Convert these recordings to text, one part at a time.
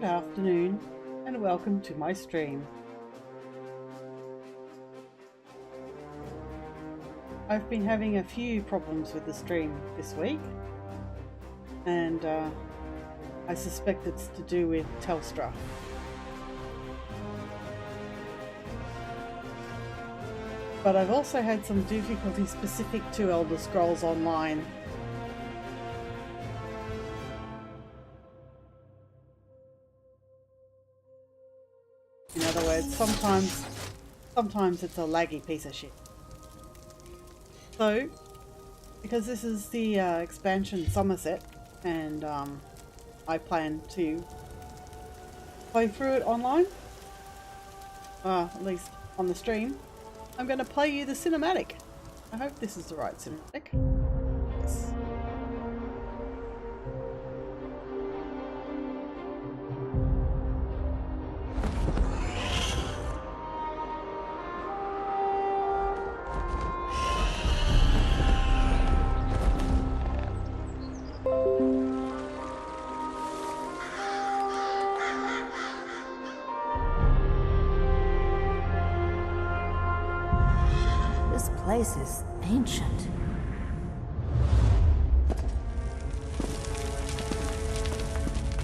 Good afternoon and welcome to my stream. I've been having a few problems with the stream this week and I suspect it's to do with Telstra. But I've also had some difficulty specific to Elder Scrolls Online. In other words, sometimes it's a laggy piece of shit. So, because this is the expansion Summerset, and I plan to play through it online, at least on the stream, I'm going to play you the cinematic. I hope this is the right cinematic. Yes. This is ancient.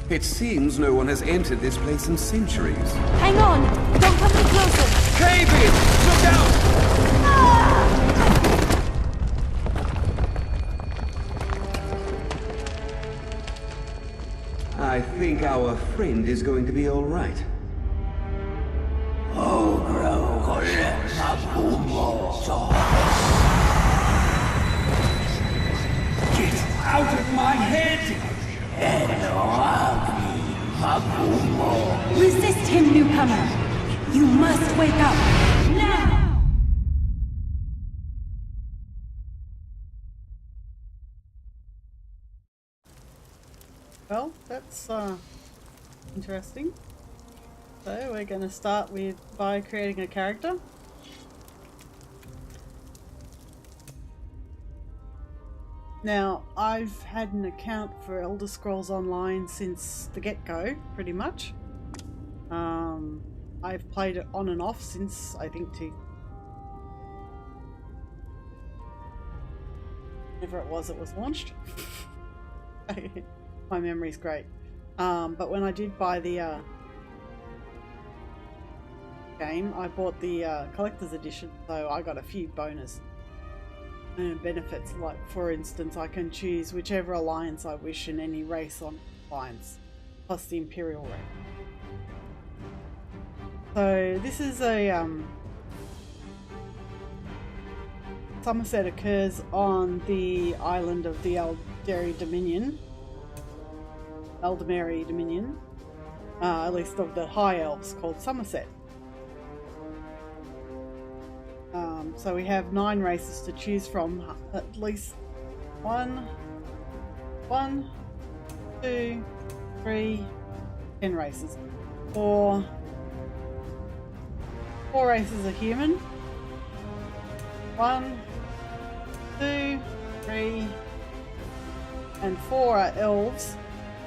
It seems no one has entered this place in centuries. Hang on! Don't come any closer! Cave in! Look out! I think our friend is going to be all right. Get out of my head! Resist him, newcomer! You must wake up! Now! Well, that's interesting. So we're going to start by creating a character. Now, I've had an account for Elder Scrolls Online since the get-go, pretty much. I've played it on and off since, I think, whenever it was launched. My memory's great. But when I did buy the game, I bought the collector's edition, so I got a few bonus benefits. Like, for instance, I can choose whichever alliance I wish in any race on alliance, plus the Imperial race. So this is a Summerset occurs on the island of the Eldari Dominion, at least of the High Elves, called Summerset. So we have 9 races to choose from, at least 1, 2, 3, 10 races. 4 races are human. 1, 2, 3, and 4 are elves.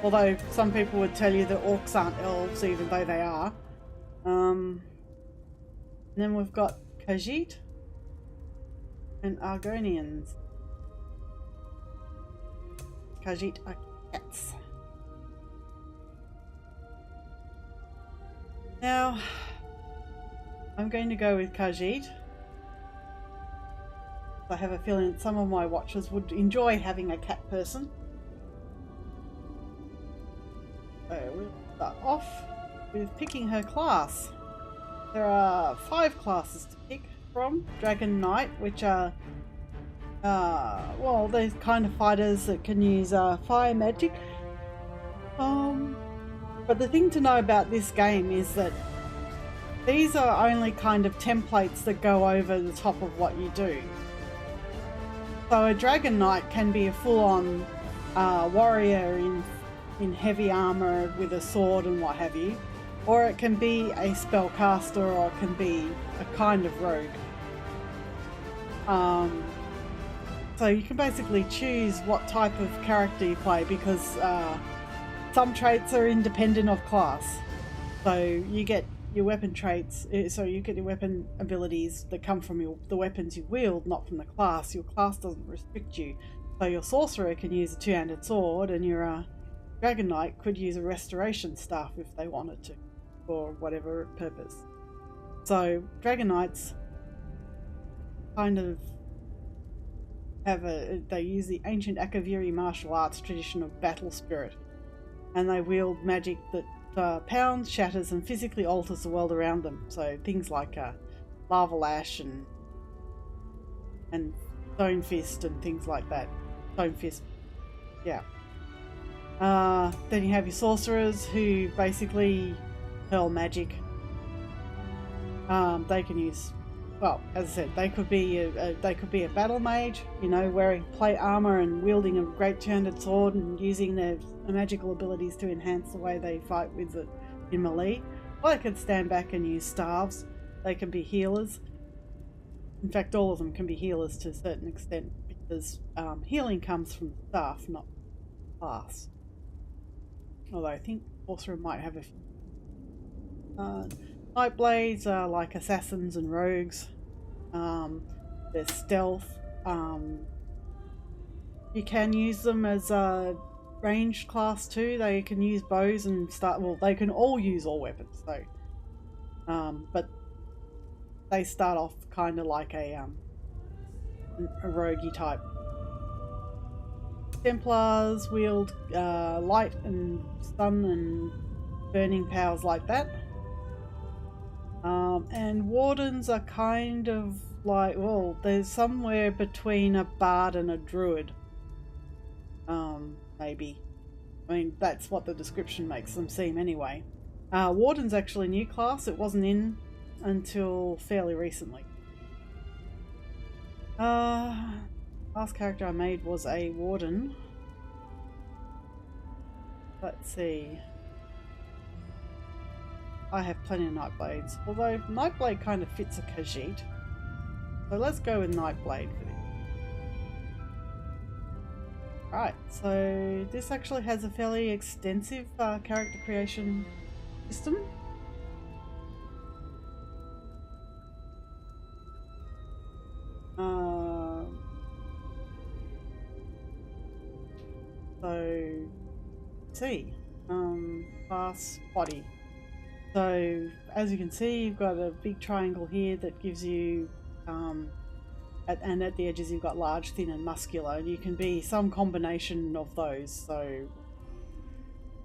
Although some people would tell you that orcs aren't elves, even though they are. And then we've got Khajiit and Argonians. Khajiit are cats. Now, I'm going to go with Khajiit. I have a feeling that some of my watchers would enjoy having a cat person. So we'll start off with picking her class. There are 5 classes to pick from. Dragon Knight, which are well, they're kind of fighters that can use fire magic. But the thing to know about this game is that these are only kind of templates that go over the top of what you do. So a Dragon Knight can be a full-on warrior in heavy armor with a sword and what have you, or it can be a spellcaster, or it can be a kind of rogue. So you can basically choose what type of character you play, because some traits are independent of class. So you get your weapon traits, so you get your weapon abilities that come from the weapons you wield, not from the class. Your class doesn't restrict you. So your sorcerer can use a two-handed sword, and your dragon knight could use a restoration staff if they wanted to, for whatever purpose. So dragon knights kind of they use the ancient Akaviri martial arts tradition of battle spirit, and they wield magic that pounds, shatters, and physically alters the world around them. So things like lava lash and stone fist and things like that. Stone fist, yeah. Then you have your sorcerers who basically hurl magic. They can use, well, as I said, they could be a battle mage, you know, wearing plate armor and wielding a great two-handed sword and using their magical abilities to enhance the way they fight with it in melee. Or they could stand back and use staves. They can be healers. In fact, all of them can be healers to a certain extent, because healing comes from staff, not class. Although I think sorcerer might have a few. Nightblades are like assassins and rogues. They're stealth. You can use them as a ranged class too. They can use bows and they can all use all weapons. So, but they start off kind of like a roguey type. Templars wield light and stun and burning powers like that. And wardens are kind of like, well, there's somewhere between a bard and a druid. Maybe. I mean, that's what the description makes them seem anyway. Warden's actually a new class. It wasn't in until fairly recently. Last character I made was a warden. Let's see. I have plenty of Nightblades, although Nightblade kind of fits a Khajiit. So let's go with Nightblade for this. Right, so this actually has a fairly extensive character creation system. So, let's see, class body. So as you can see, you've got a big triangle here that gives you, and at the edges you've got large, thin and muscular, and you can be some combination of those. So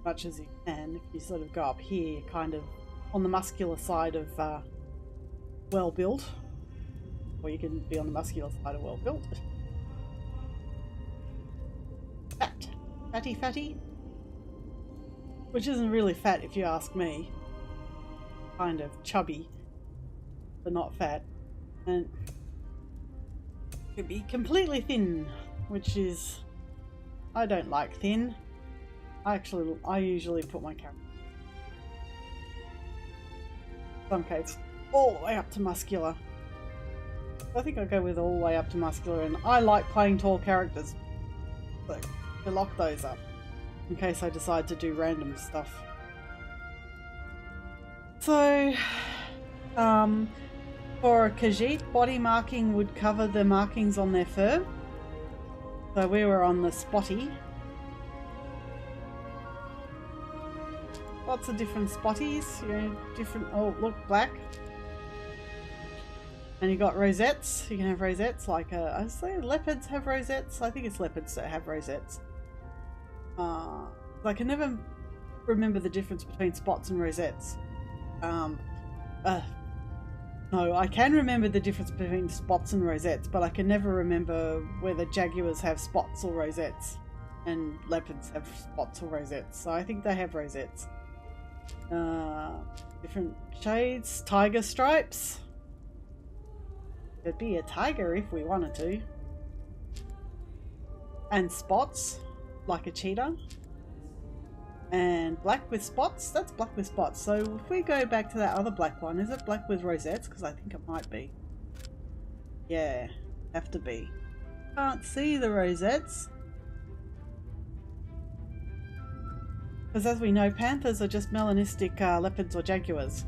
much as you can, if you sort of go up here, kind of on the muscular side of well built, or you can be on the muscular side of well built. Fatty, which isn't really fat if you ask me. Kind of chubby, but not fat, and could be completely thin, which is, I don't like thin. I usually put my character in some cases all the way up to muscular. I think I'll go with all the way up to muscular, and I like playing tall characters, so to lock those up in case I decide to do random stuff. So, for a Khajiit, body marking would cover the markings on their fur. So we were on the spotty. Lots of different spotties, you know, different, oh look, black. And you got rosettes, you can have rosettes like, I say leopards have rosettes, I think it's leopards that have rosettes. I can never remember the difference between spots and rosettes. No, I can remember the difference between spots and rosettes, but I can never remember whether jaguars have spots or rosettes and leopards have spots or rosettes. So I think they have rosettes. Different shades, tiger stripes. Could be a tiger if we wanted to. And spots, like a cheetah. And black with spots, that's black with spots. So if we go back to that other black one, is it black with rosettes? Because I think it might be. Yeah, have to be. Can't see the rosettes. Because as we know, panthers are just melanistic leopards or jaguars.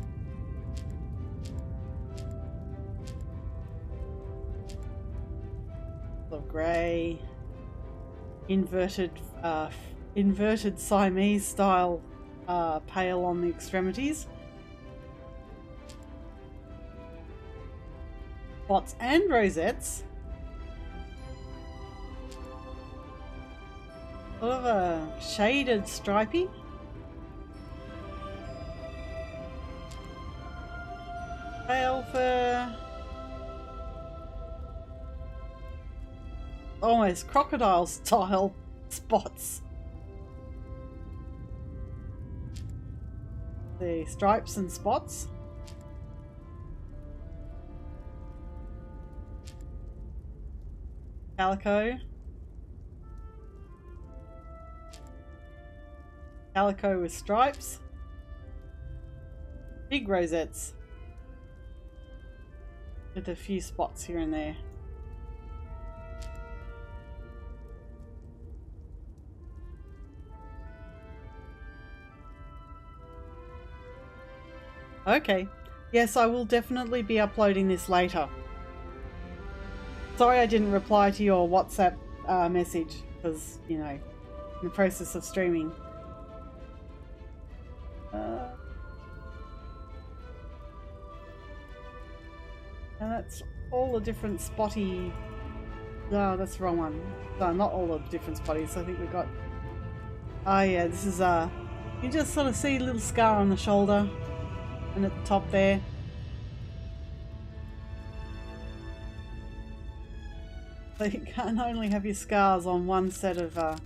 Sort of grey, inverted Siamese style pale on the extremities. Spots and rosettes. Sort of a shaded stripy. Pale fur. Almost crocodile style spots. The stripes and spots. Calico. Calico with stripes. Big rosettes. With a few spots here and there. Okay. Yes, I will definitely be uploading this later. Sorry I didn't reply to your WhatsApp message because, you know, in the process of streaming. And that's all the different spotty... No, that's the wrong one. No, not all the different spotties. I think we got... Oh yeah, this is you just sort of see a little scar on the shoulder and at the top there. So you can't only have your scars on one set of I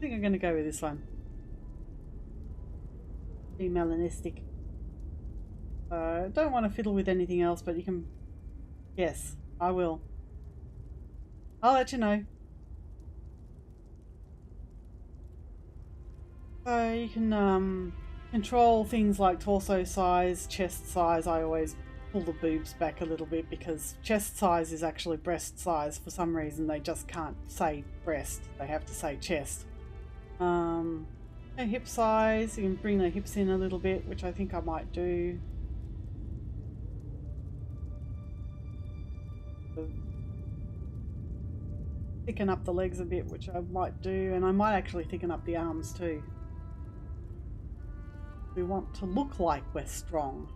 think I'm going to go with this one. Be melanistic. Don't want to fiddle with anything else, but you can... Yes, I will. I'll let you know. So you can control things like torso size, chest size. I always pull the boobs back a little bit because chest size is actually breast size. For some reason they just can't say breast, they have to say chest. Hip size, you can bring the hips in a little bit, which I think I might do. Thicken up the legs a bit, which I might do, and I might actually thicken up the arms too. We want to look like we're strong.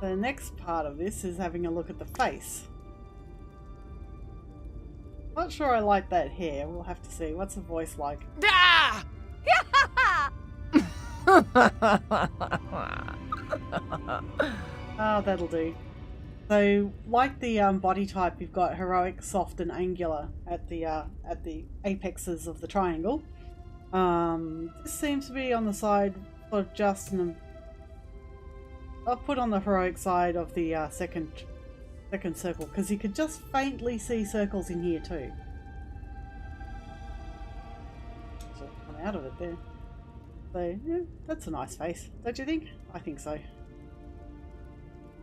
The next part of this is having a look at the face. Not sure I like that hair. We'll have to see. What's the voice like? Ah! Oh, that'll do. So, like the body type, you've got heroic, soft, and angular at the apexes of the triangle. This seems to be on the side, sort of just in the... I'll put on the heroic side of the second circle, because you could just faintly see circles in here too. So come out of it there. So yeah, that's a nice face, don't you think? I think so.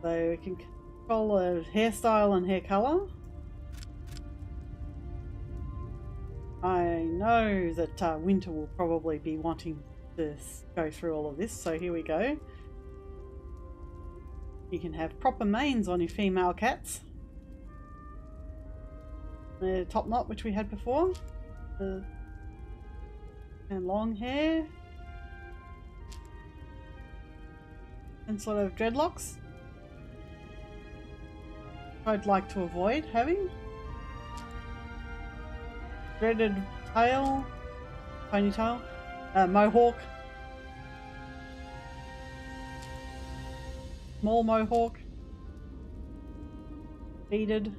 So we can control the hairstyle and hair colour. I know that Winter will probably be wanting to go through all of this, so here we go. You can have proper manes on your female cats. The top knot, which we had before. And long hair. And sort of dreadlocks. I'd like to avoid having. Threaded tail. Ponytail. Mohawk. Small mohawk. Beaded.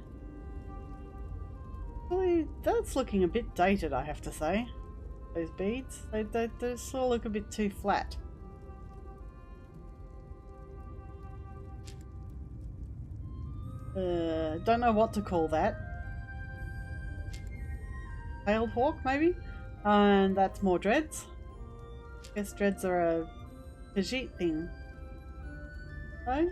Really, that's looking a bit dated, I have to say. Those beads, they sort of look a bit too flat. Don't know what to call that. Tailed hawk, maybe? And that's more dreads. I guess dreads are a Khajiit thing. No?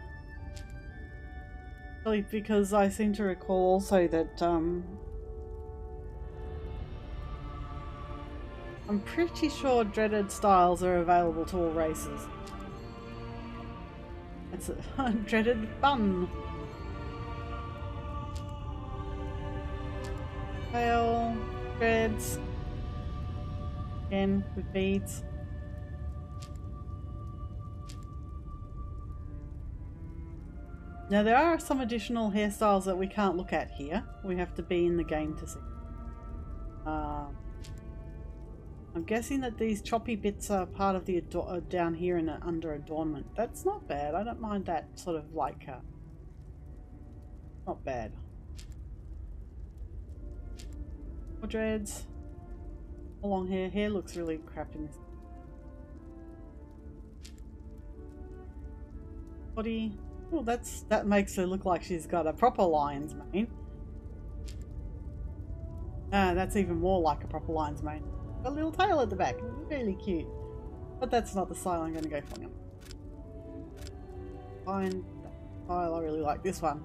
Really, because I seem to recall also that I'm pretty sure dreaded styles are available to all races. It's a dreaded bun. Tail, dreads. Again, with beads. Now there are some additional hairstyles that we can't look at here. We have to be in the game to see. I'm guessing that these choppy bits are part of the down here in under adornment. That's not bad. I don't mind that sort of like not bad. More dreads. More long hair. Hair looks really crap in this. Body. Oh, that makes her look like she's got a proper lion's mane. That's even more like a proper lion's mane. A little tail at the back. Really cute. But that's not the style I'm going to go for now. Fine. That style, I really like this one.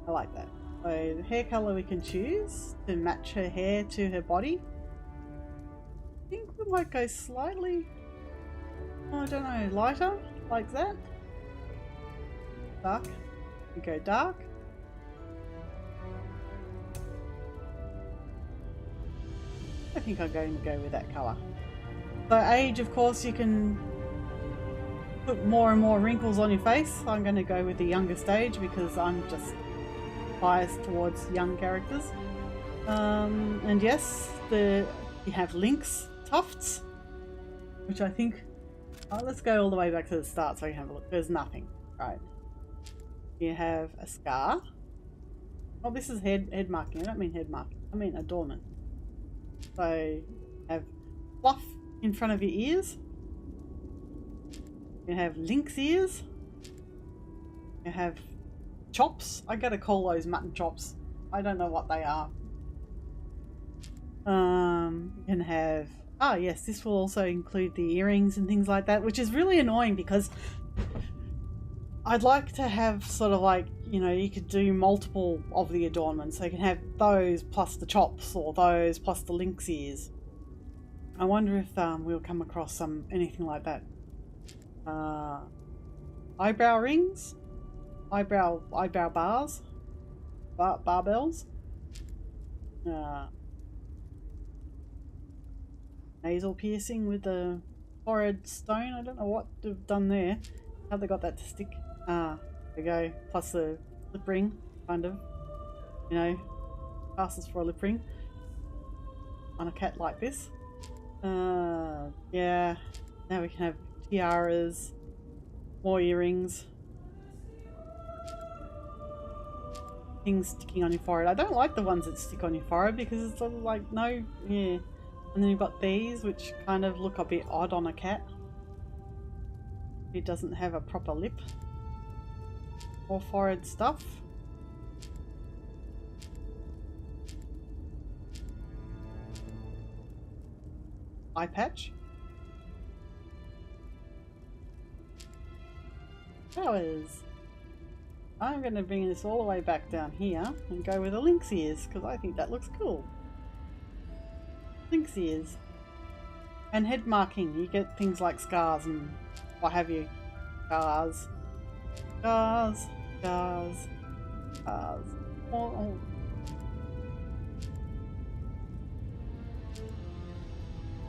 I like that. So the hair colour we can choose to match her hair to her body. I think we might go slightly, I don't know, lighter, like that. Dark. We go dark. I think I'm going to go with that colour. So age, of course, you can put more and more wrinkles on your face. I'm going to go with the youngest age because I'm just biased towards young characters. And yes, you have Link's tufts, which I think... let's go all the way back to the start so you can have a look. There's nothing, right? You have a scar. Oh, this is head marking. I don't mean head marking. I mean adornment. So you have fluff in front of your ears. You have Link's ears. You have chops. I gotta call those mutton chops. I don't know what they are. You can have... Ah, yes, this will also include the earrings and things like that, which is really annoying because I'd like to have sort of like, you know, you could do multiple of the adornments. So you can have those plus the chops or those plus the Link's ears. I wonder if we'll come across anything like that. Eyebrow rings, eyebrow bars, barbells, nasal piercing with the forehead stone. I don't know what they've done there. How they got that to stick. There we go. Plus the lip ring, kind of. You know, passes for a lip ring on a cat like this. Yeah. Now we can have tiaras, more earrings, things sticking on your forehead. I don't like the ones that stick on your forehead because it's sort of like, no, yeah. And then you've got these, which kind of look a bit odd on a cat. It doesn't have a proper lip. More forehead stuff. Eye patch. Flowers. I'm going to bring this all the way back down here and go with the Link's ears because I think that looks cool. Link's ears. And head marking. You get things like scars and what have you. Scars. Scars. Scars. Scars. Oh.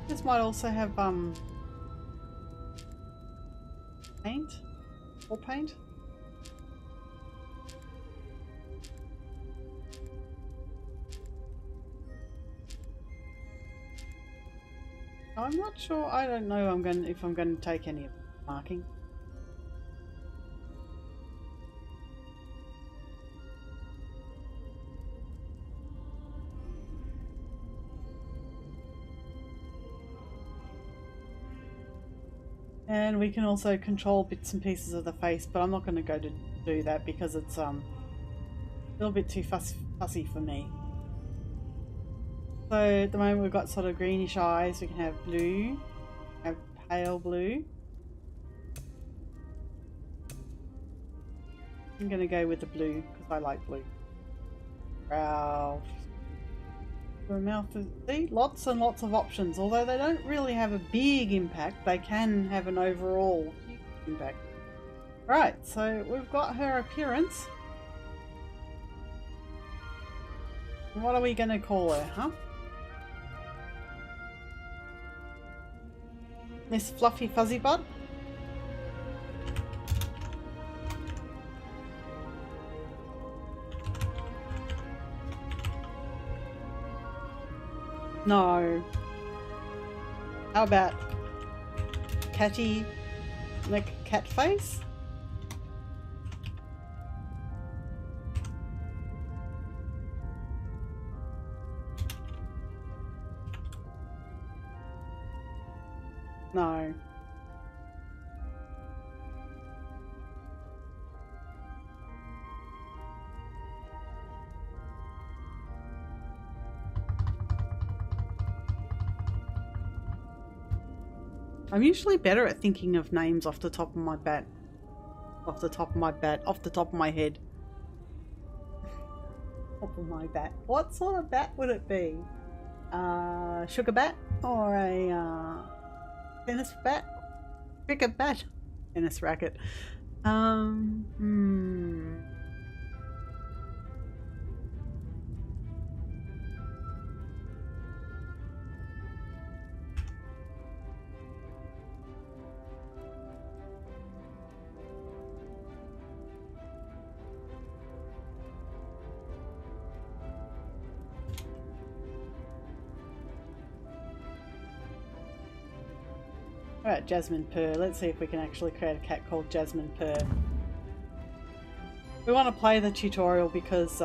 This might also have paint or paint. I'm not sure. I don't know if I'm going to take any marking. And we can also control bits and pieces of the face, but I'm not going to go to do that because it's a little bit too fussy for me. So at the moment we've got sort of greenish eyes. We can have blue, have pale blue, I'm gonna go with the blue because I like blue. Ralph. The mouth of, see, lots and lots of options. Although they don't really have a big impact, they can have an overall huge impact. Right, so we've got her appearance. What are we gonna call her, huh? Miss Fluffy Fuzzy Butt? No. How about Catty Cat Face? No. I'm usually better at thinking of names off the top of my bat. Off the top of my bat. Off the top of my head. Top of my bat. What sort of bat would it be? Sugar bat? Or a tennis bat? Cricket bat? Tennis racket. Alright, Jasmine Purr. Let's see if we can actually create a cat called Jasmine Purr. We want to play the tutorial because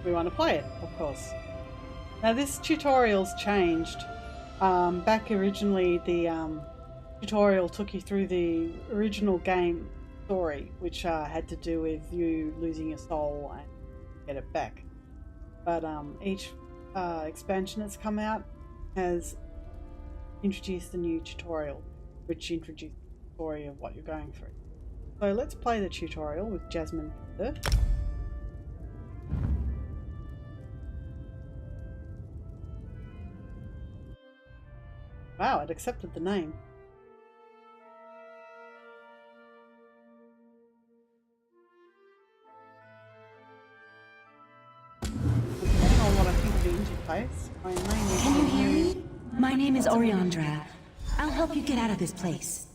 we want to play it, of course. Now this tutorial's changed. Back originally the tutorial took you through the original game story, which had to do with you losing your soul and get it back. But each expansion that's come out has introduced a new tutorial, which introduced the story of what you're going through. So let's play the tutorial with Jasmine Purr. Wow, it accepted the name. Depending on what I think of the interface, my name is... Can you hear me? My name is Oriandra. I'll help you get out of this place.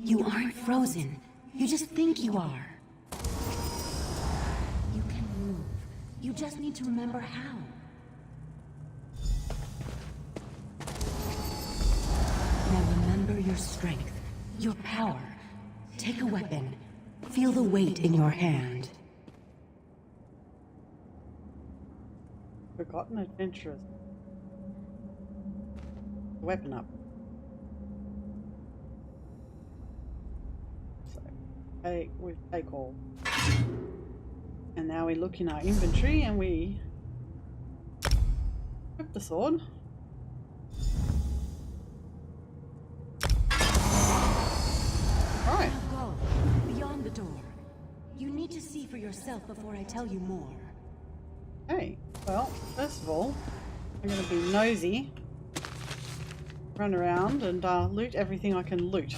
You aren't frozen. You just think you are. You can move. You just need to remember how. Now remember your strength, your power. Take a weapon. Feel the weight in your hand. Forgotten Adventurers. Weapon up. So, we take all. And now we look in our inventory and we equip the sword. Right. Now go beyond the door. You need to see for yourself before I tell you more. Hey, well, first of all, I'm going to be nosy, run around and loot everything I can loot.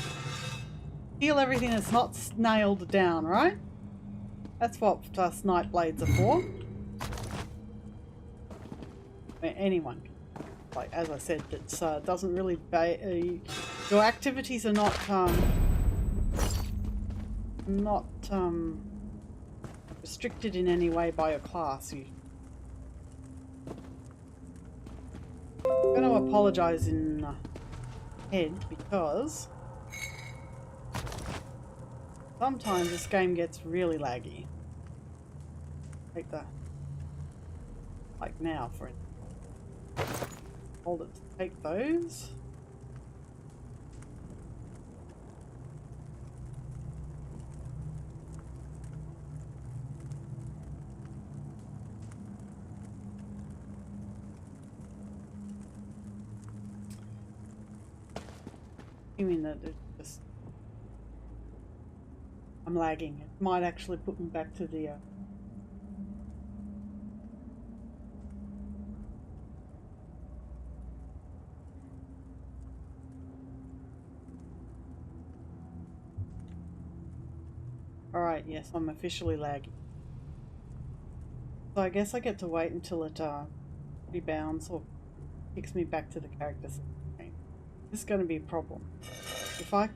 Steal everything that's not nailed down, right? That's what snipe blades are for. Anyone, like as I said, it doesn't really. Your activities are not restricted in any way by your class. I'm going to apologise in head because sometimes this game gets really laggy. Take that, like now, for instance. Hold it to take those. You mean that it just I'm lagging. It might actually put me back to the Alright, yes, I'm officially lagging. So I guess I get to wait until it rebounds or kicks me back to the character screen. This is going to be a problem. If I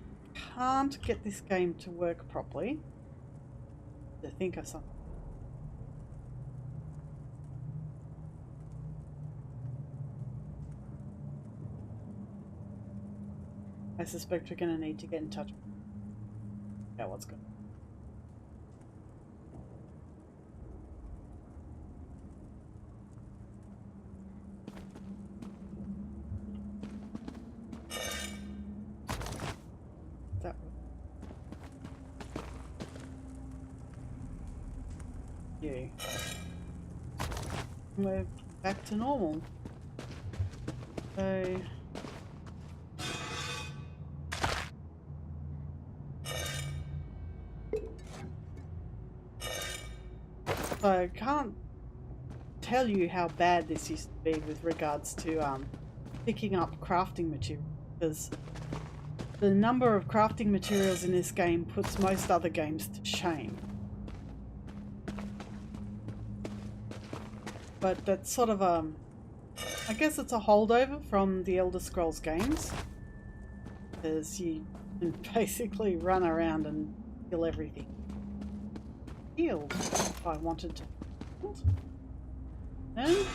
can't get this game to work properly, to think of something. I suspect we're going to need to get in touch with what's going on. That you. We're back to normal. So I can't tell you how bad this used to be with regards to picking up crafting material, because the number of crafting materials in this game puts most other games to shame. But that's sort of I guess it's a holdover from the Elder Scrolls games, because you can basically run around and kill everything. Heal if I wanted to. No?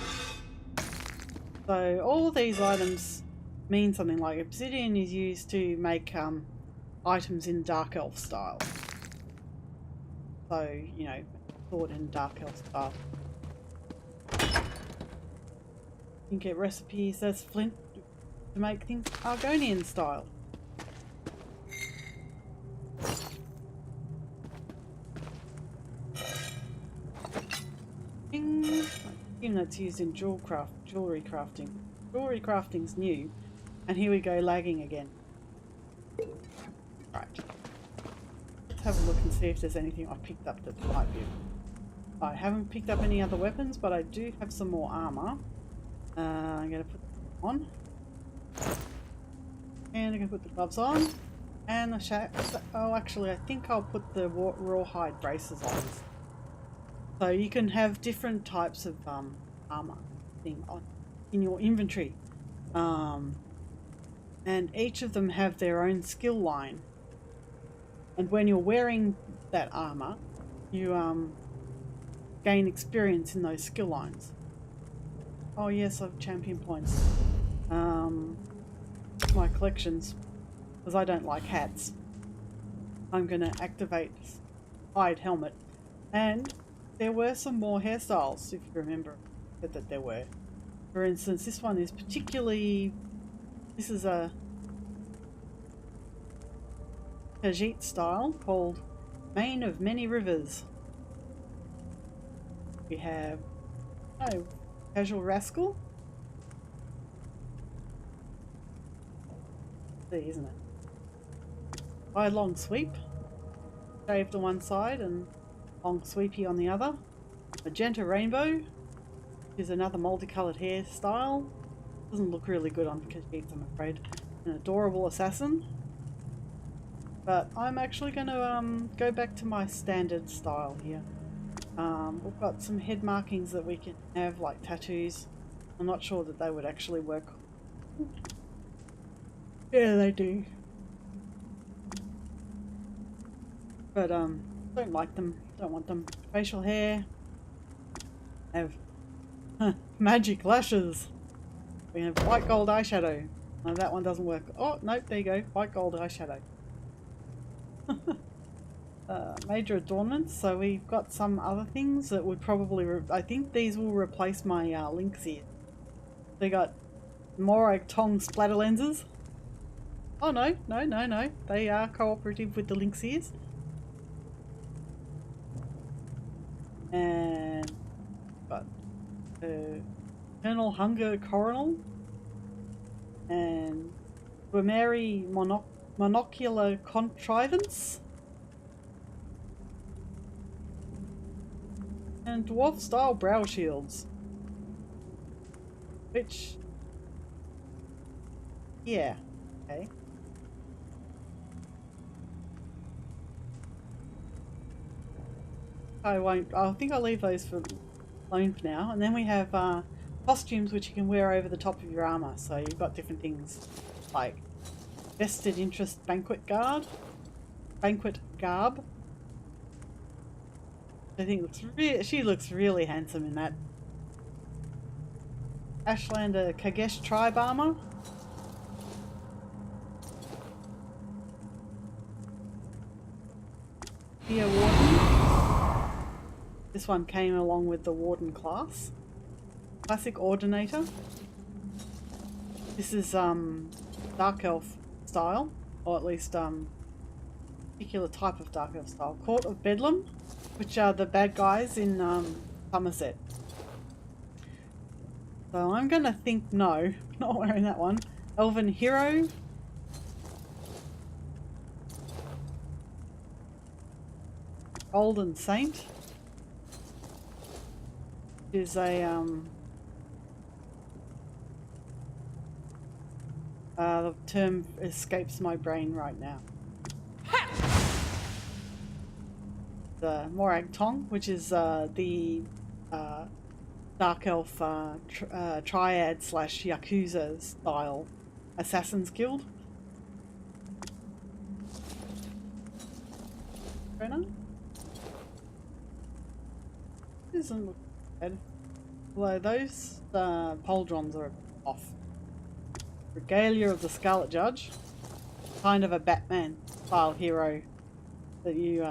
So all these items mean something. Like obsidian is used to make items in Dark Elf style. So, you know, sword in Dark Elf style. You can get recipes as flint to make things Argonian style. Ding. Even that's used in jewelry crafting. Jewelry crafting's new, and here we go lagging again. Right. Let's have a look and see if there's anything I've picked up that might be. I haven't picked up any other weapons, but I do have some more armor. I'm going to put this on. And I'm going to put the gloves on. And the oh, actually, I think I'll put the rawhide braces on. So you can have different types of armor thing on in your inventory. And each of them have their own skill line. And when you're wearing that armor, you gain experience in those skill lines. Oh yes, I've champion points. My collections, because I don't like hats. I'm going to activate hide helmet. And there were some more hairstyles, if you remember that there were. For instance, this one is particularly... This is a Khajiit style called Mane of Many Rivers. We have... Oh, Casual Rascal. There, isn't it? High Long Sweep. Shaved on one side and long sweepy on the other. Magenta Rainbow is another multicoloured hairstyle. Doesn't look really good on Khajiits, I'm afraid. An Adorable Assassin. But I'm actually going to go back to my standard style here. We've got some head markings that we can have, like tattoos. I'm not sure that they would actually work. Yeah, they do. But don't like them. Don't want them. Facial hair. Have magic lashes. We have white gold eyeshadow. No, that one doesn't work. Oh, nope, there you go. White gold eyeshadow. Major adornments. So we've got some other things that would probably... I think these will replace my Lynx ears. They got Morag Tong splatter lenses. Oh no, no, no, no. They are cooperative with the Lynx ears. And got Eternal Hunger Coronal and Guimeri Monocular Contrivance. And dwarf style brow shields. Which, yeah, okay. I think I'll leave those for alone for now. And then we have costumes which you can wear over the top of your armor. So you've got different things like vested interest banquet garb. I think she looks really handsome in that. Ashlander Kagesh tribe armor. Be a warden. This one came along with the warden class. Classic ordinator. This is dark elf style, or at least particular type of dark elf style. Court of Bedlam, which are the bad guys in Summerset. So I'm gonna think no, not wearing that one. Elven Hero. Golden Saint. Is a the term escapes my brain right now. The Morag Tong, which is the dark elf triad / Yakuza style Assassin's Guild. Brenner? Doesn't look bad. Although those pauldrons are off. Regalia of the Scarlet Judge. Kind of a Batman style hero that you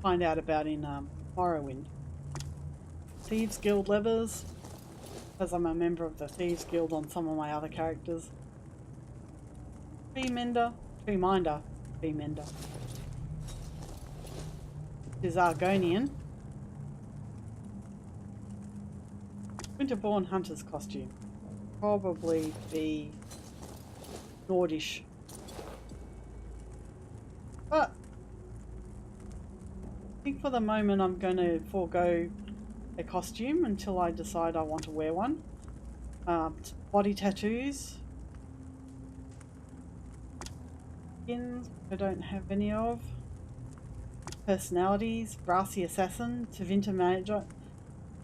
find out about in Morrowind. Thieves Guild leathers, as I'm a member of the Thieves Guild on some of my other characters. Treeminder. Is Argonian. Winterborn Hunter's costume. Probably be Nordish. But I think for the moment I'm going to forego a costume until I decide I want to wear one. Body tattoos. Skins I don't have any of. Personalities. Brassy Assassin. Tevinter Manager.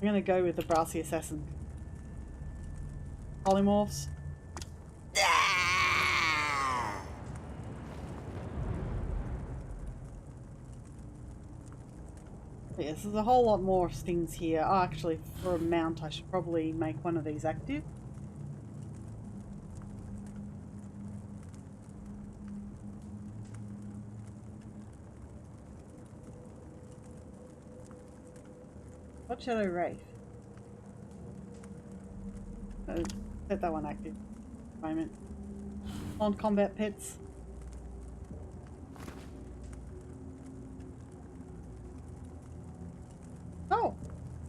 I'm going to go with the Brassy Assassin. Polymorphs. Yes, there's a whole lot more things here. Oh, actually, for a mount, I should probably make one of these active. What Shadow Wraith? Set that one active. Moment. On combat pets. Oh,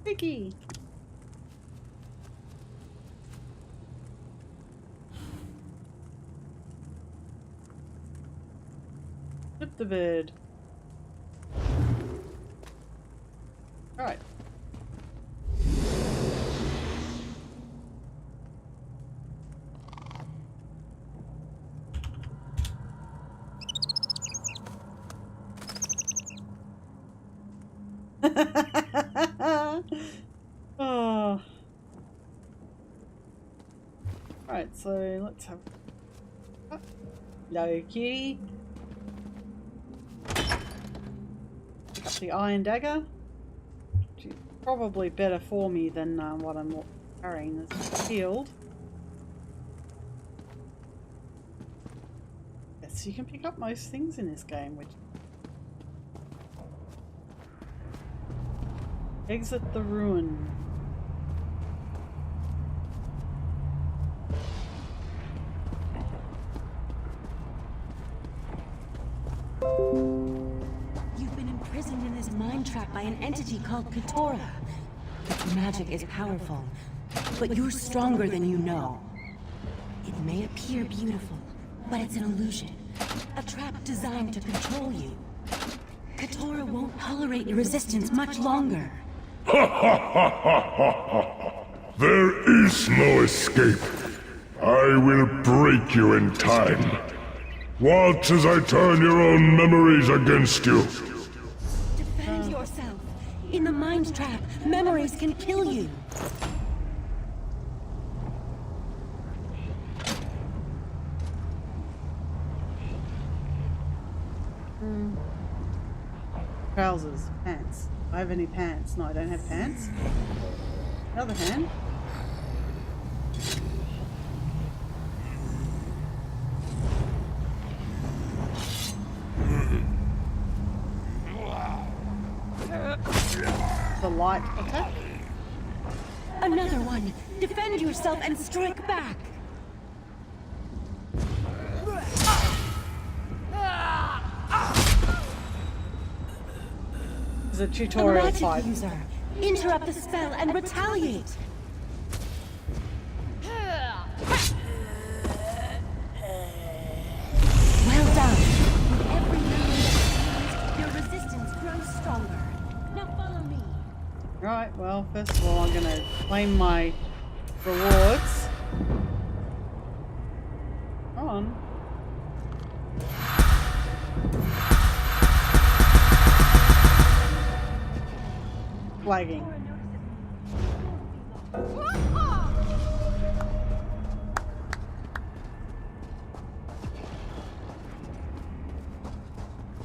Vicky. Flip the bird. All right. Oh. Right, so let's have. Oh. Hello, kitty. Pick up the iron dagger. Which is probably better for me than what I'm carrying as a shield. Yes, you can pick up most things in this game, which. Exit the ruin. You've been imprisoned in this mind trap by an entity called Keturah. Its magic is powerful, but you're stronger than you know. It may appear beautiful, but it's an illusion. A trap designed to control you. Keturah won't tolerate your resistance much longer. There is no escape. I will break you in time. Watch as I turn your own memories against you. Defend yourself. In the mind trap, memories can kill you. Trousers, pants. Do I have any pants? No, I don't have pants. On the other hand, the light attack. Another one. Defend yourself and strike back. It's a A tutorial magic fight. user. Interrupt the spell and retaliate. Well done. With every memory used, your resistance grows stronger. Now follow me. Right, well, first of all, I'm going to claim my rewards. Come on. Flagging.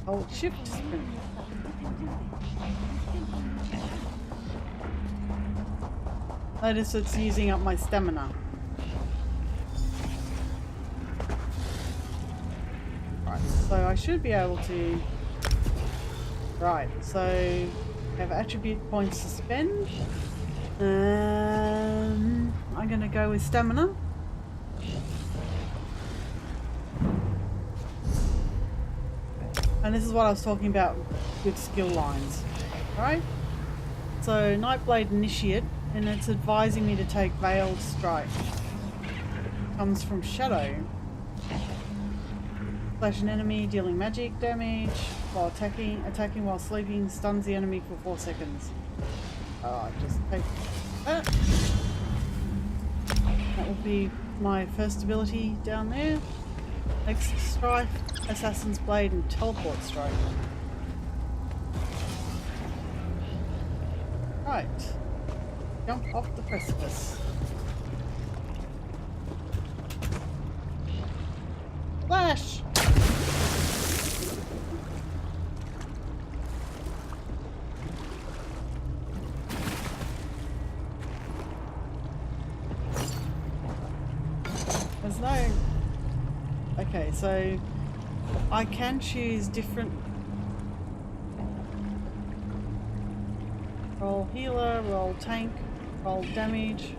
Hold shift to sprint. Notice it's using up my stamina. Right, so I should be able to... Right, so have attribute points to spend. I'm gonna go with stamina. And this is what I was talking about with skill lines. Alright? So Nightblade Initiate, and it's advising me to take Veiled Strike. Comes from Shadow. Slash an enemy, dealing magic damage while attacking while sleeping, stuns the enemy for 4 seconds. Oh, just take that. That will be my first ability down there. Next Strike, Assassin's Blade, and Teleport Strike. Right. Jump off the precipice. Flash! There's no... Okay, so I can choose different... Roll healer, roll tank, roll damage.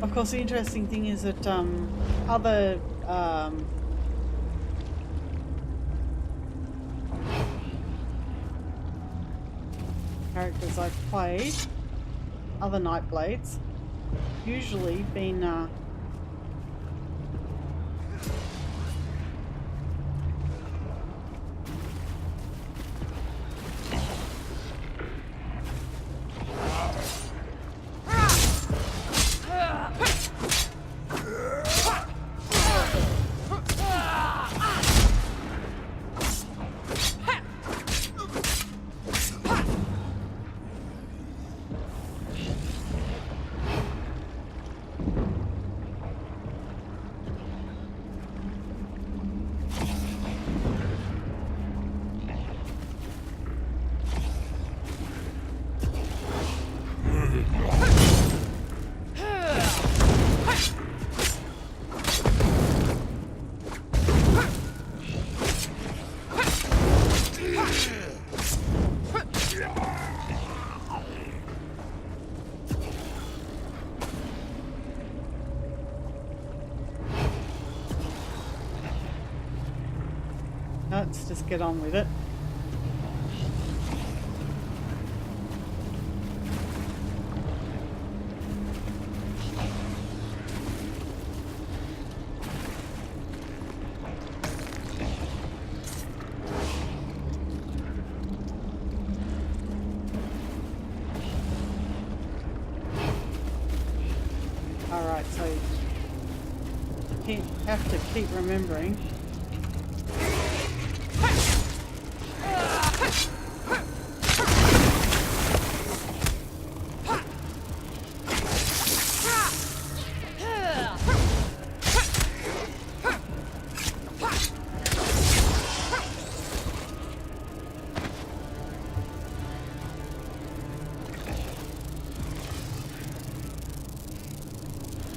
Of course, the interesting thing is that other characters I've played, other Nightblades, usually been let's just get on with it. Right, so you have to keep remembering.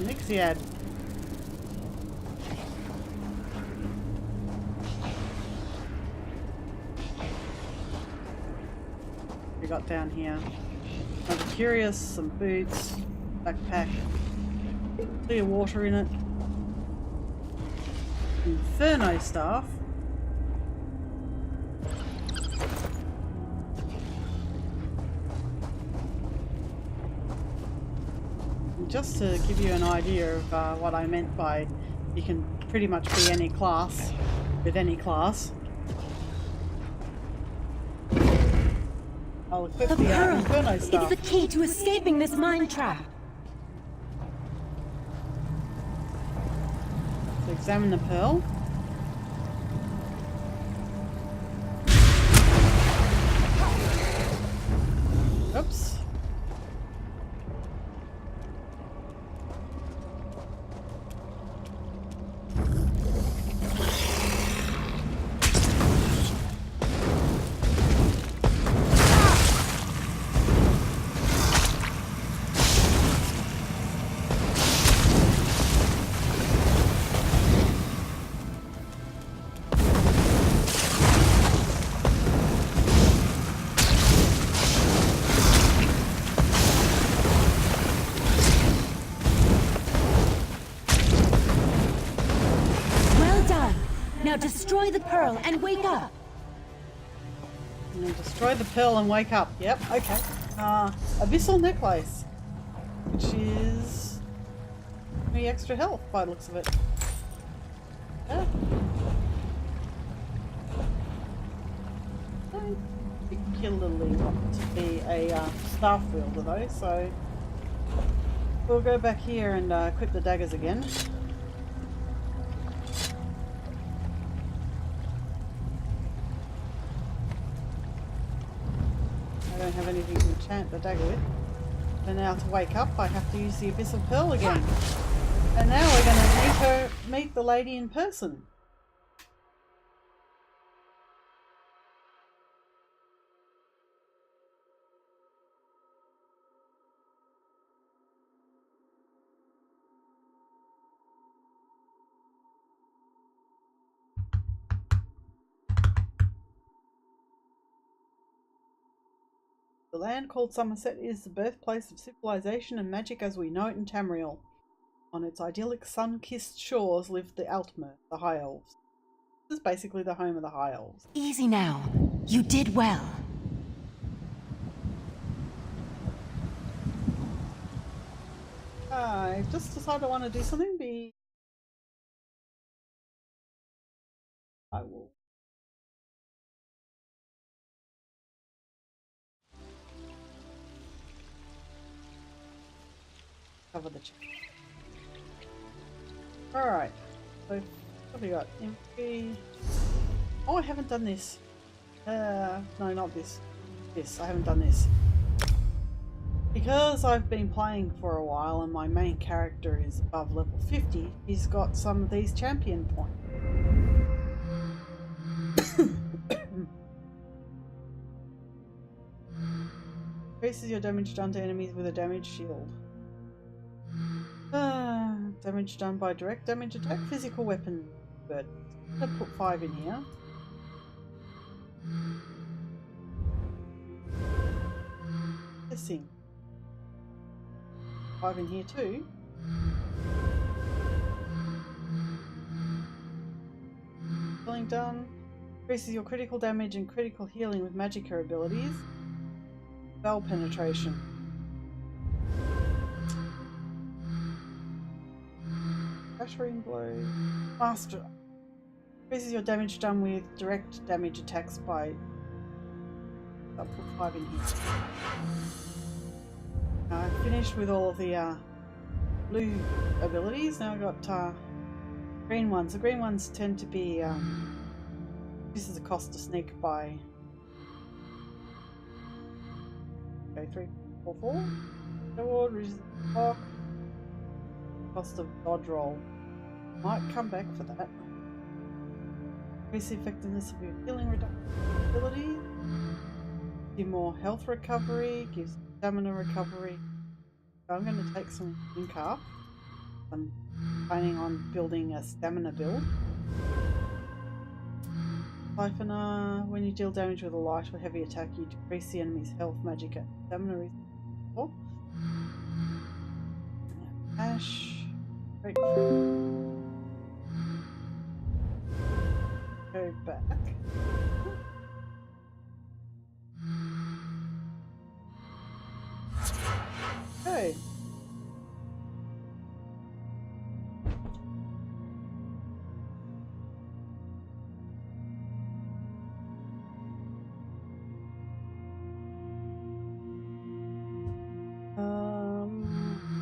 Nixiad. We got down here. Another curious, some boots, backpack, clear water in it, inferno staff. Just to give you an idea of what I meant by you can pretty much be any class with any class. I'll equip The the pearl! Inferno It's staff. the key to escaping this mine trap! So examine the pearl. Oops. Now destroy the pearl and wake up! And then destroy the pearl and wake up. Yep, okay. Abyssal necklace. Which is 3 extra health by the looks of it. Yeah. Don't particularly want to be a staff wielder though, so we'll go back here and equip the daggers again. I don't have anything to enchant the dagger with. And now to wake up I have to use the Abyssal Pearl again. And now we're going to meet the lady in person. The land called Summerset is the birthplace of civilization and magic as we know it in Tamriel. On its idyllic sun-kissed shores lived the Altmer, the High Elves. This is basically the home of the High Elves. Easy now. You did well. I just decided I want to do something. I will. Cover the check. Alright, so what have we got? MP. Oh, I haven't done this. No, not this. This, I haven't done this. Because I've been playing for a while and my main character is above level 50, he's got some of these champion points. Increases your damage done to enemies with a damage shield. Damage done by direct damage attack, physical weapon. But I'm gonna put 5 in here. Missing. 5 in here too. Healing done. Increases your critical damage and critical healing with magicka abilities. Spell penetration. Shattering blow. Master. Increases your damage done with direct damage attacks by. I'll put 5 in here. Finished with all of the blue abilities. Now I've got green ones. The green ones tend to be this is a cost to sneak by 3, 4, 4. Reward, resist clock. Cost of dodge roll. Might come back for that. Increase the effectiveness of your healing reduction ability. Give more health recovery. Gives stamina recovery. So I'm going to take some ink up. I'm planning on building a stamina build. Siphoner. When you deal damage with a light or heavy attack, you decrease the enemy's health, magic, and stamina. Ash. Grapefruit. Go back. Okay.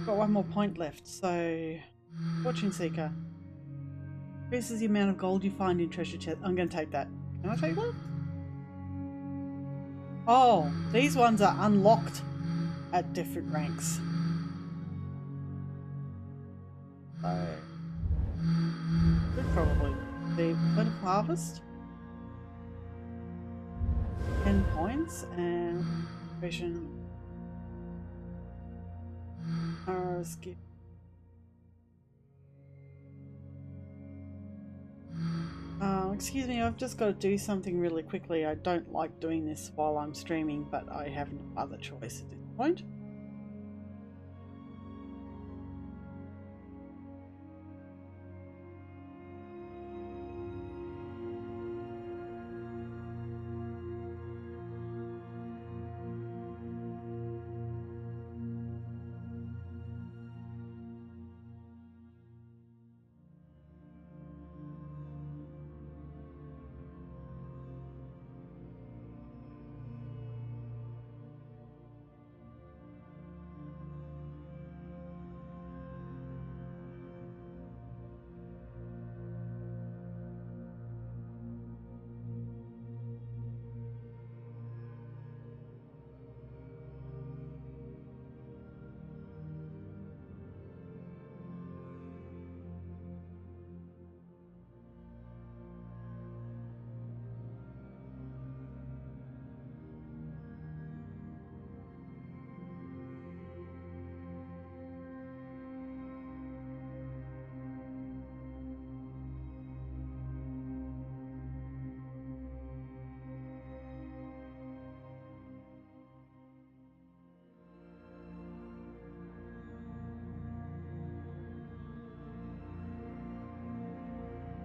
Got one more point left, so Fortune Seeker. Increases the amount of gold you find in treasure chest. I'm going to take that. Can I take that? Oh, these ones are unlocked at different ranks. So, could probably be Plentiful Harvest. 10 points and vision. Skip. Excuse me, I've just got to do something really quickly. I don't like doing this while I'm streaming, but I have no other choice at this point.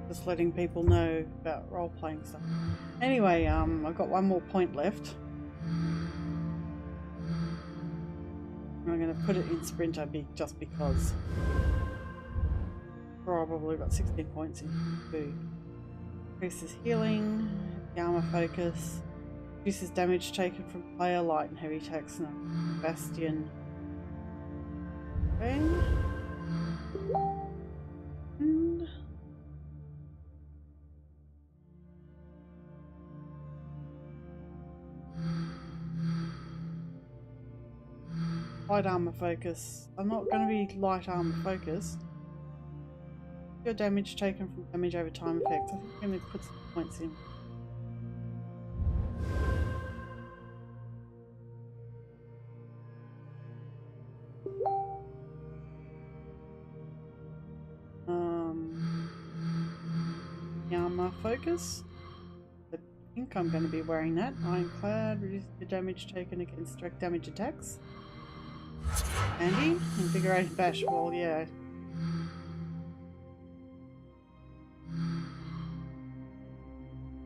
Just letting people know about role-playing stuff. Anyway, I've got one more point left. I'm going to put it in Sprinter just because. Probably got 16 points in food. Increases healing, armor focus, reduces damage taken from player, light and heavy attacks, no. Bastion. Okay. Light armor focus. I'm not going to be light armor focused. Your damage taken from damage over time effects. I think I'm going to put some points in. Armor focus. I think I'm going to be wearing that. Ironclad. Reduce the damage taken against direct damage attacks. Handy. Invigorated bash. Well, yeah.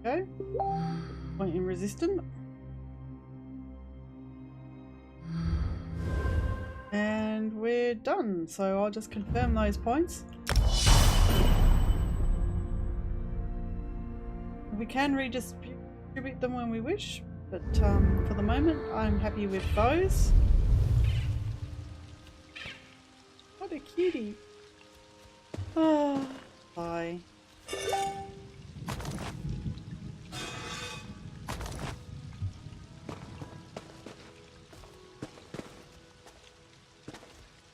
Okay. Point in resistant. And we're done. So I'll just confirm those points. We can redistribute them when we wish, but for the moment I'm happy with those. what a cutie. Oh, bye.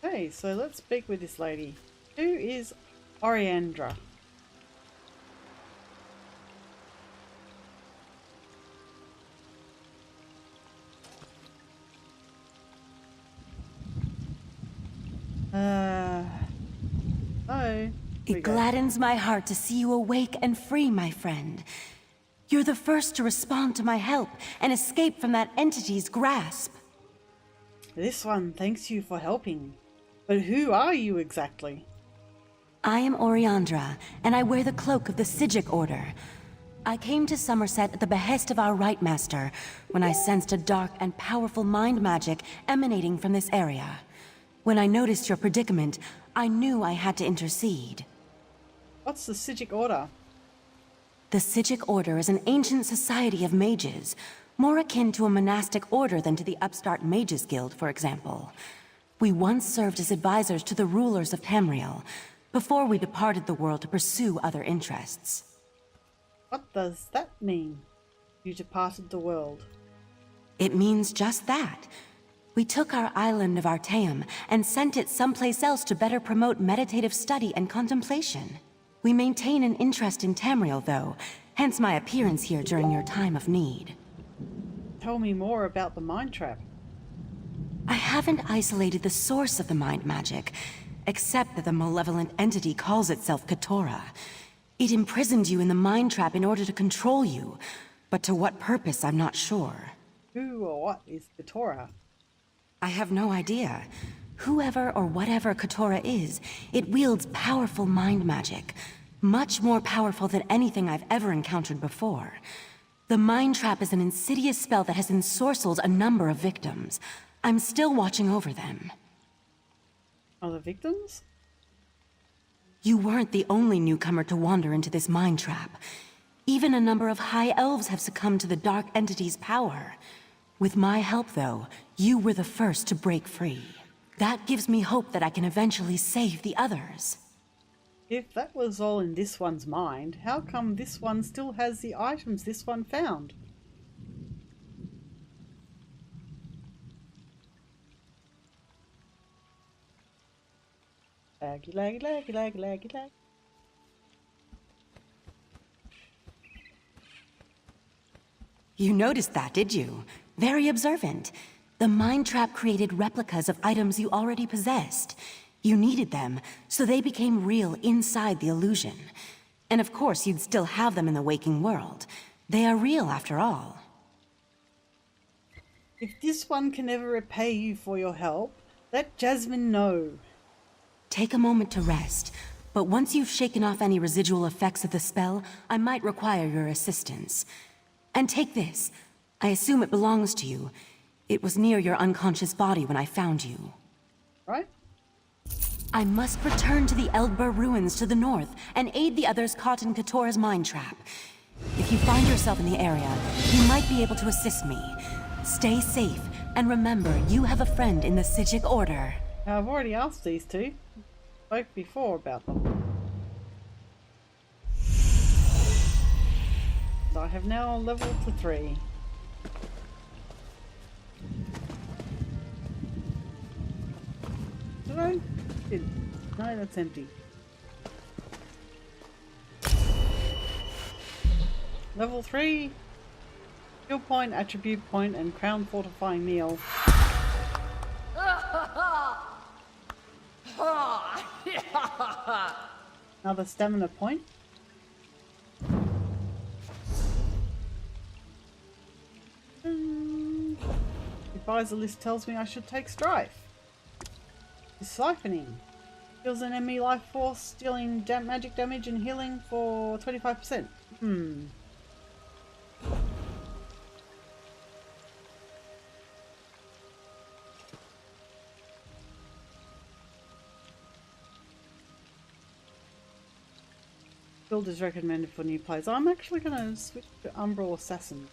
Okay, so let's speak with this lady. Who is Oriandra? Oh. It gladdens my heart to see you awake and free, my friend. You're the first to respond to my help and escape from that entity's grasp. This one thanks you for helping. But who are you exactly? I am Oriandra, and I wear the cloak of the Sijic Order. I came to Summerset at the behest of our Right Master when I sensed a dark and powerful mind magic emanating from this area. When I noticed your predicament, I knew I had to intercede. What's the Sijic Order? The Sijic Order is an ancient society of mages, more akin to a monastic order than to the upstart Mages Guild, for example. We once served as advisors to the rulers of Tamriel, before we departed the world to pursue other interests. What does that mean? You departed the world. It means just that. We took our island of Artaeum and sent it someplace else to better promote meditative study and contemplation. We maintain an interest in Tamriel, though, hence my appearance here during your time of need. Tell me more about the mind trap. I haven't isolated the source of the mind magic, except that the malevolent entity calls itself Keturah. It imprisoned you in the mind trap in order to control you, but to what purpose I'm not sure. Who or what is Keturah? I have no idea. Whoever or whatever Keturah is, it wields powerful mind magic. Much more powerful than anything I've ever encountered before. The mind trap is an insidious spell that has ensorcelled a number of victims. I'm still watching over them. Are the victims? You weren't the only newcomer to wander into this mind trap. Even a number of high elves have succumbed to the dark entity's power. With my help, though, you were the first to break free. That gives me hope that I can eventually save the others. If that was all in this one's mind, how come this one still has the items this one found? Laggy, laggy, laggy, laggy, laggy, laggy. You noticed that, did you? Very observant. The mind trap created replicas of items you already possessed. You needed them, so they became real inside the illusion. And of course, you'd still have them in the waking world. They are real, after all. If this one can ever repay you for your help, let Jasmine know. Take a moment to rest, but once you've shaken off any residual effects of the spell, I might require your assistance. And take this. I assume it belongs to you. It was near your unconscious body when I found you. Right? I must return to the Eldbur ruins to the north and aid the others caught in Keturah's mind trap. If you find yourself in the area, you might be able to assist me. Stay safe, and remember, you have a friend in the Sijic Order. I've already asked these two. Spoke before about them. So I have now leveled to 3. Did I? No, that's empty. Level 3. Skill point, attribute point, and crown fortifying meal. Another stamina point. Advisor list tells me I should take Strife. Siphoning. Heals an enemy life force, dealing magic damage and healing for 25%. Build is recommended for new players. I'm actually going to switch to Umbral Assassin.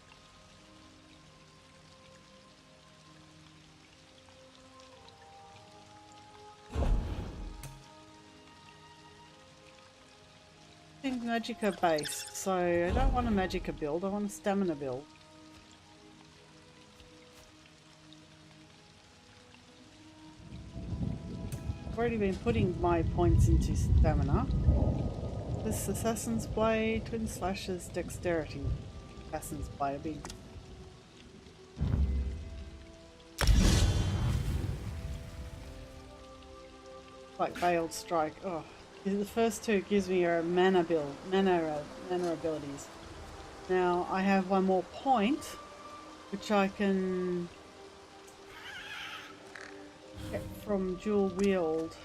being magicka based, so I don't want a magicka build, I want a stamina build. I've already been putting my points into stamina. This Assassin's Blade, Twin Slashes, Dexterity. Assassin's Blade. Like Veiled Strike. Oh, the first two gives me a mana build, mana abilities. Now I have one more point, which I can get from dual wield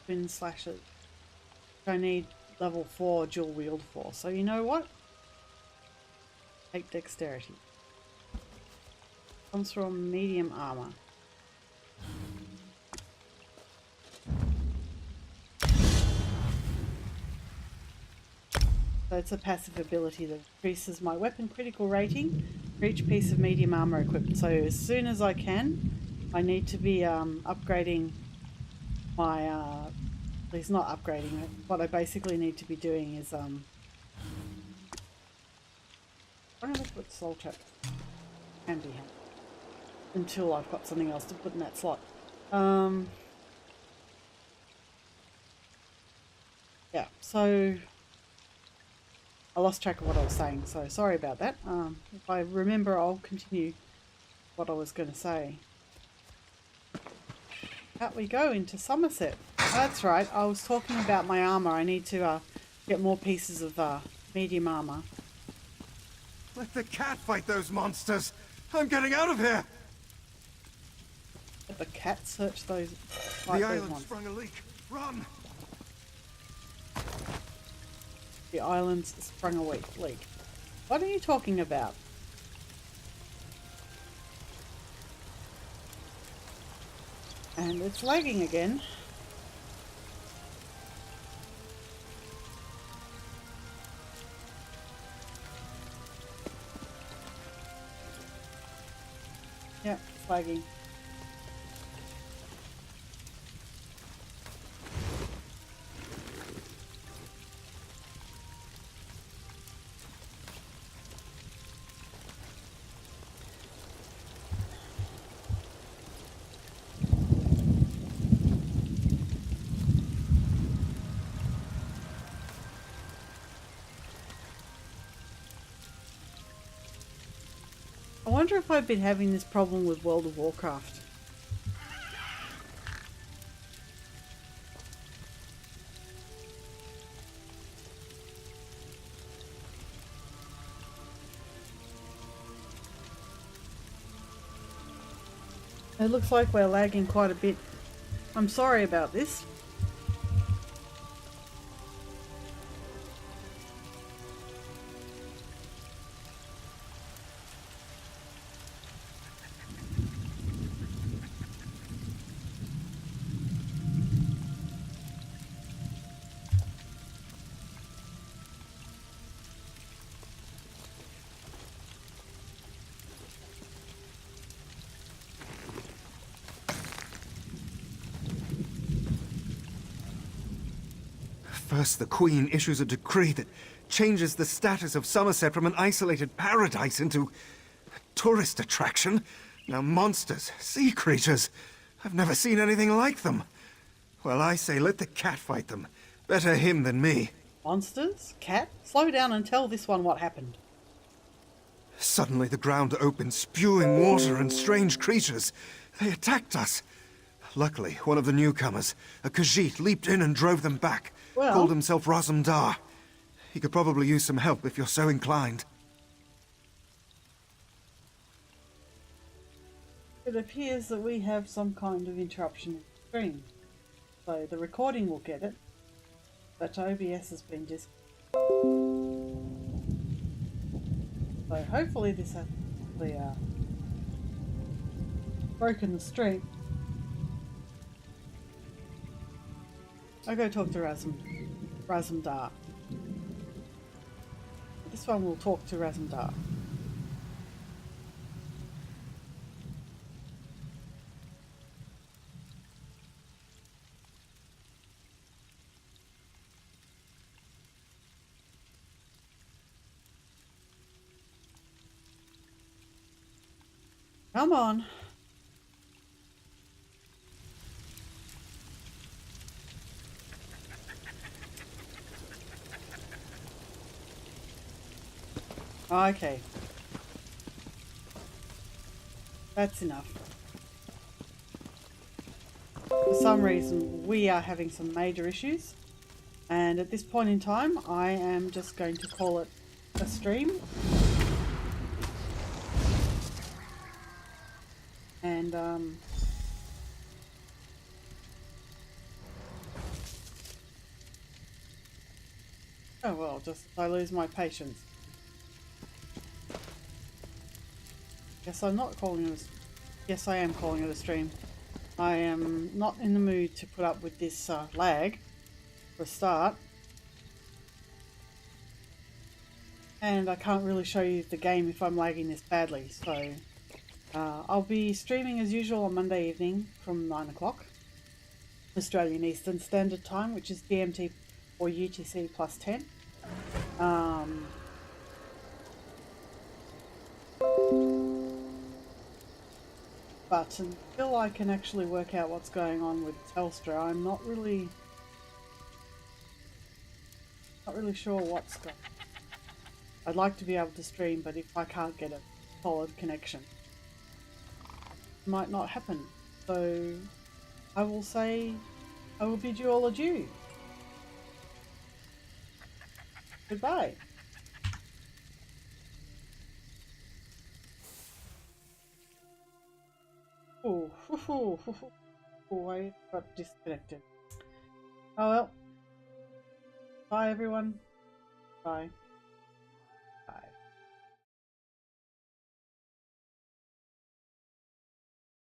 Twin Slashes. I need level 4 dual wield for. So you know what? Take Dexterity. Comes from medium armor. So it's a passive ability that increases my weapon critical rating for each piece of medium armor equipped. So as soon as I can, I need to be upgrading my, at least not upgrading it. What I basically need to be doing is, I'm going to put Soul Trap handy until I've got something else to put in that slot. Yeah, so I lost track of what I was saying, so sorry about that. If I remember, I'll continue what I was going to say. Out we go into Summerset. That's right, I was talking about my armor. I need to get more pieces of medium armor. Let the cat fight those monsters! I'm getting out of here! Let the cat search those. The island sprung a leak. Run! The island's sprung a leak. What are you talking about? And it's lagging again. Yeah, it's lagging. I wonder if I've been having this problem with World of Warcraft. It looks like we're lagging quite a bit. I'm sorry about this. First, the Queen issues a decree that changes the status of Summerset from an isolated paradise into a tourist attraction. Now monsters, sea creatures, I've never seen anything like them. Well, I say let the cat fight them. Better him than me. Monsters? Cat? Slow down and tell this one what happened. Suddenly the ground opened, spewing water and strange creatures. They attacked us. Luckily, one of the newcomers, a Khajiit, leaped in and drove them back. Well, Called himself Razumdar. He could probably use some help if you're so inclined. it appears that we have some kind of interruption in the stream. So the recording will get it, but OBS has been So hopefully this has broken the stream. I'll go talk to Razumdar. This one will talk to Razumdar. Come on. Okay. That's enough. For some reason, we are having some major issues. And at this point in time, I am just going to call it a stream. And, oh well, just I lose my patience. Yes, I'm not calling it a... Yes, I am calling it a stream. I am not in the mood to put up with this lag for a start. And I can't really show you the game if I'm lagging this badly, so I'll be streaming as usual on Monday evening from 9 o'clock Australian Eastern Standard Time, which is GMT or UTC plus 10. But until I can actually work out what's going on with Telstra, I'm not really sure what's going on. I'd like to be able to stream, but if I can't get a solid connection, it might not happen. So I will bid you all adieu. Goodbye. Oh, I got disconnected. Oh well. Bye everyone. Bye.